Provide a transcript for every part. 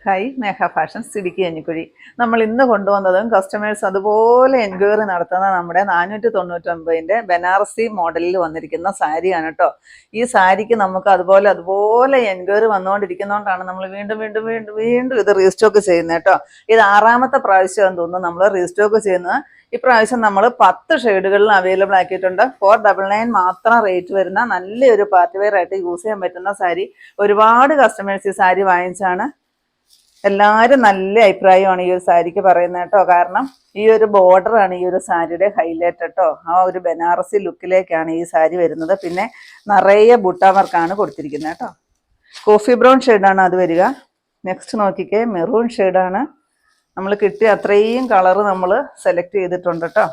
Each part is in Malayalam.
ഹായ് മേഘ ഫാഷൻസ് ഇടുക്കി കഞ്ഞിക്കുഴി. നമ്മൾ ഇന്ന് കൊണ്ടുവന്നതും കസ്റ്റമേഴ്സ് അതുപോലെ എൻക്വയറി നടത്തുന്ന നമ്മുടെ 499-ൻ്റെ ബനാറസി മോഡലിൽ വന്നിരിക്കുന്ന സാരിയാണ് കേട്ടോ. ഈ സാരിക്ക് നമുക്ക് അതുപോലെ എൻക്വയറി വന്നുകൊണ്ടിരിക്കുന്നതുകൊണ്ടാണ് നമ്മൾ വീണ്ടും ഇത് റീസ്റ്റോക്ക് ചെയ്യുന്നത് കേട്ടോ. ഇത് 6ാമത്തെ പ്രാവശ്യമാണെന്ന് തോന്നുന്നു നമ്മൾ റീസ്റ്റോക്ക് ചെയ്യുന്നത്. ഇപ്രാവശ്യം നമ്മൾ 10 ഷെയ്ഡുകളിൽ അവൈലബിൾ ആക്കിയിട്ടുണ്ട്. 499 മാത്രം റേറ്റ് വരുന്ന നല്ലൊരു പാർട്ടി വെയർ ആയിട്ട് യൂസ് ചെയ്യാൻ പറ്റുന്ന സാരി. ഒരുപാട് കസ്റ്റമേഴ്സ് ഈ സാരി വാങ്ങിച്ചാണ്. എല്ലാവരും നല്ല അഭിപ്രായമാണ് ഈ ഒരു സാരിക്ക് പറയുന്നത് കേട്ടോ. കാരണം ഈ ഒരു ബോർഡറാണ് ഈ ഒരു സാരിയുടെ ഹൈലൈറ്റ് കേട്ടോ. ആ ഒരു ബനാറസി ലുക്കിലേക്കാണ് ഈ സാരി വരുന്നത്. പിന്നെ നിറയെ ബുട്ട വർക്കാണ് കൊടുത്തിരിക്കുന്നത് കേട്ടോ. കോഫി ബ്രൗൺ ഷെയ്ഡാണ് അത് വരിക. നെക്സ്റ്റ് നോക്കിക്കേ, മെറൂൺ ഷെയ്ഡാണ്. നമ്മൾ കിട്ടിയ അത്രയും കളറ് നമ്മൾ സെലക്ട് ചെയ്തിട്ടുണ്ട് കേട്ടോ.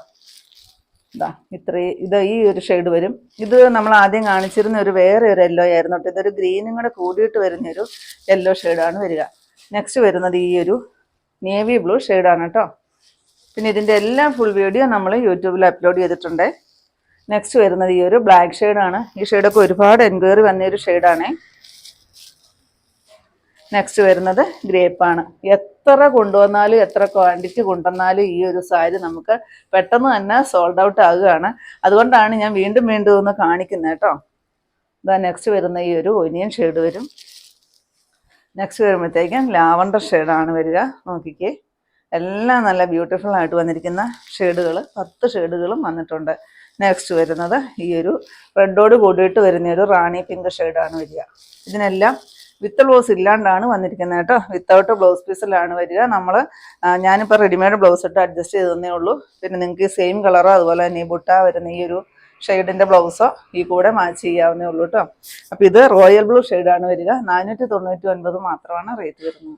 ഇത് ഈ ഒരു ഷെയ്ഡ് വരും. ഇത് നമ്മൾ ആദ്യം കാണിച്ചിരുന്ന വേറെ ഒരു യെല്ലോ ആയിരുന്നു കേട്ടോ. ഇതൊരു ഗ്രീനും കൂടെ കൂടിയിട്ട് വരുന്നൊരു യെല്ലോ ഷെയ്ഡാണ് വരിക. നെക്സ്റ്റ് വരുന്നത് ഈ ഒരു നേവി ബ്ലൂ ഷെയ്ഡാണ് കേട്ടോ. പിന്നെ ഇതിൻ്റെ എല്ലാം ഫുൾ വീഡിയോ നമ്മൾ യൂട്യൂബിൽ അപ്ലോഡ് ചെയ്തിട്ടുണ്ട്. നെക്സ്റ്റ് വരുന്നത് ഈ ഒരു ബ്ലാക്ക് ഷെയ്ഡാണ്. ഈ ഷെയ്ഡൊക്കെ ഒരുപാട് എൻക്വയറി വന്നൊരു ഷെയ്ഡാണ്. നെക്സ്റ്റ് വരുന്നത് ഗ്രേപ്പാണ്. എത്ര കൊണ്ടുവന്നാലും എത്ര ക്വാണ്ടിറ്റി കൊണ്ടുവന്നാലും ഈ ഒരു സാരി നമുക്ക് പെട്ടെന്ന് തന്നെ സോൾഡ് ഔട്ട് ആകുകയാണ്. അതുകൊണ്ടാണ് ഞാൻ വീണ്ടും ഒന്ന് കാണിക്കുന്നത് കേട്ടോ. നെക്സ്റ്റ് വരുന്ന ഈ ഒരു ഒനിയൻ ഷെയ്ഡ് വരും. നെക്സ്റ്റ് വരുമ്പോഴത്തേക്കും ലാവണ്ടർ ഷെയ്ഡാണ് വരിക. നോക്കിക്കേ, എല്ലാം നല്ല ബ്യൂട്ടിഫുൾ ആയിട്ട് വന്നിരിക്കുന്ന ഷെയ്ഡുകൾ 10 ഷെയ്ഡുകളും വന്നിട്ടുണ്ട്. നെക്സ്റ്റ് വരുന്നത് ഈ ഒരു റെഡോട് കൂടിയിട്ട് വരുന്ന ഒരു റാണി പിങ്ക് ഷെയ്ഡാണ് വരിക. ഇതിനെല്ലാം വിത്ത് ബ്ലൗസ് ഇല്ലാണ്ടാണ് വന്നിരിക്കുന്നത് കേട്ടോ. വിത്തൗട്ട് ബ്ലൗസ് പീസിലാണ് വരിക. ഞാനിപ്പോൾ റെഡിമെയ്ഡ് ബ്ലൗസ് ഇട്ട് അഡ്ജസ്റ്റ് ചെയ്തേ ഉള്ളൂ. പിന്നെ നിങ്ങൾക്ക് സെയിം കളറോ അതുപോലെ തന്നെ ഈ ബുട്ട വരുന്ന ഈ ഒരു ഷെയ്ഡിൻ്റെ ബ്ലൗസോ ഈ കൂടെ മാച്ച് ചെയ്യാവുന്നേ ഉള്ളൂ കേട്ടോ. അപ്പോൾ ഇത് റോയൽ ബ്ലൂ ഷെയ്ഡാണ് വരിക. 499 മാത്രമാണ് റേറ്റ് വരുന്നത്.